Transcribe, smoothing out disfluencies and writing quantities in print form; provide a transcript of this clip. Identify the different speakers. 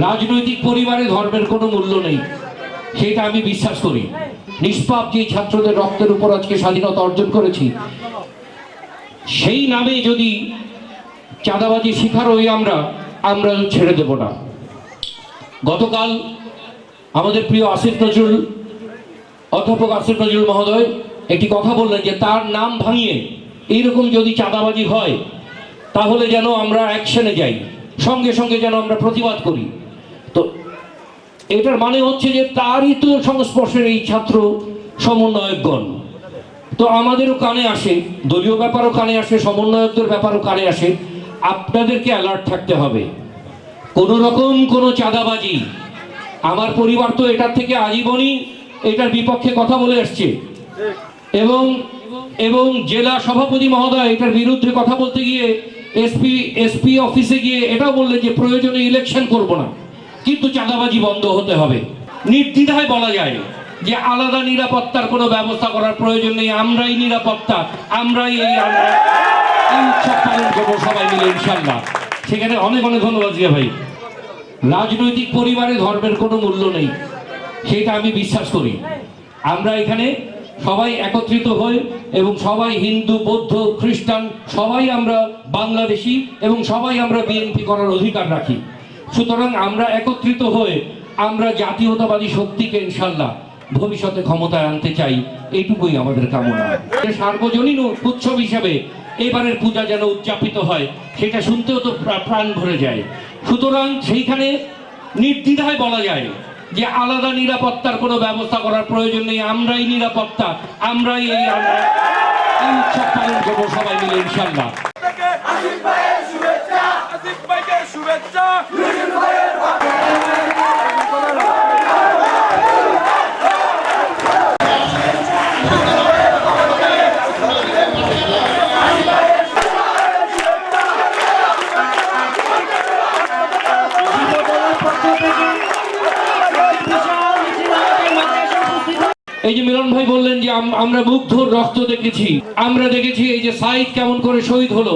Speaker 1: রাজনৈতিক পরিবারে ধর্মের কোনো মূল্য নেই, সেটা আমি বিশ্বাস করি। নিষ্পাপ যে ছাত্রদের রক্তের উপর আজকে স্বাধীনতা অর্জন করেছি, সেই নামে যদি চাঁদাবাজি শিকার হই আমরা ছেড়ে দেব না। গতকাল আমাদের প্রিয় অধ্যাপক আসিফ নজরুল মহোদয় একটি কথা বললেন যে তার নাম ভাঙিয়ে এইরকম যদি চাঁদাবাজি হয় তাহলে যেন আমরা অ্যাকশনে যাই, সঙ্গে সঙ্গে যেন আমরা প্রতিবাদ করি। তো এটার মানে হচ্ছে যে তারই তো সংস্পর্শের এই ছাত্র সমন্বয়কগণ। তো আমাদেরও কানে আসে, দলীয় ব্যাপারও কানে আসে, সমন্বয়কদের ব্যাপারও কানে আসে। আপনাদেরকে অ্যালার্ট থাকতে হবে। কোনো রকম কোনো চাঁদাবাজি, আমার পরিবার তো এটার থেকে আজীবনই এটার বিপক্ষে কথা বলে আসছে এবং জেলা সভাপতি মহোদয় এটার বিরুদ্ধে কথা বলতে গিয়ে এসপি অফিসে গিয়ে এটাও বললেন যে প্রয়োজনে ইলেকশন করব না, কিন্তু চাঁদাবাজি বন্ধ হতে হবে। নির্দ্বিধায় বলা যায় যে আলাদা নিরাপত্তার কোনো ব্যবস্থা করার প্রয়োজন নেই, আমরাই নিরাপত্তা, আমরাই এই উৎসব পালন করবো সবাই মিলে ইনশাল্লাহ। সেখানে অনেক অনেক ধন্যবাদ জিয়া ভাই। রাজনৈতিক পরিবারে ধর্মের কোনো মূল্য নেই, সেটা আমি বিশ্বাস করি। আমরা এখানে সবাই একত্রিত হই এবং সবাই হিন্দু, বৌদ্ধ, খ্রিস্টান সবাই আমরা বাংলাদেশি এবং সবাই আমরা বিএনপি করার অধিকার রাখি। সুতরাং আমরা একত্রিত হয়ে আমরা জাতীয়তাবাদী শক্তিকে ইনশাল্লাহ ভবিষ্যতে ক্ষমতায় আনতে চাই, এইটুকুই আমাদের কামনা। সার্বজনীন উৎসব হিসাবে এবারের পূজা যেন উদযাপিত হয়, সেটা শুনতেও তো প্রাণ ভরে যায়। সুতরাং সেইখানে নির্দ্বিধায় বলা যায় যে আলাদা নিরাপত্তার কোনো ব্যবস্থা করার প্রয়োজন নেই, আমরাই নিরাপত্তা, আমরাই এই উৎসব পালন করবো সবাই মিলে ইনশাল্লাহ। এই যে মিলন ভাই বললেন যে আমরা মুগ্ধর রক্ত দেখেছি, আমরা দেখেছি এই যে সাইদ কেমন করে শহীদ হলো।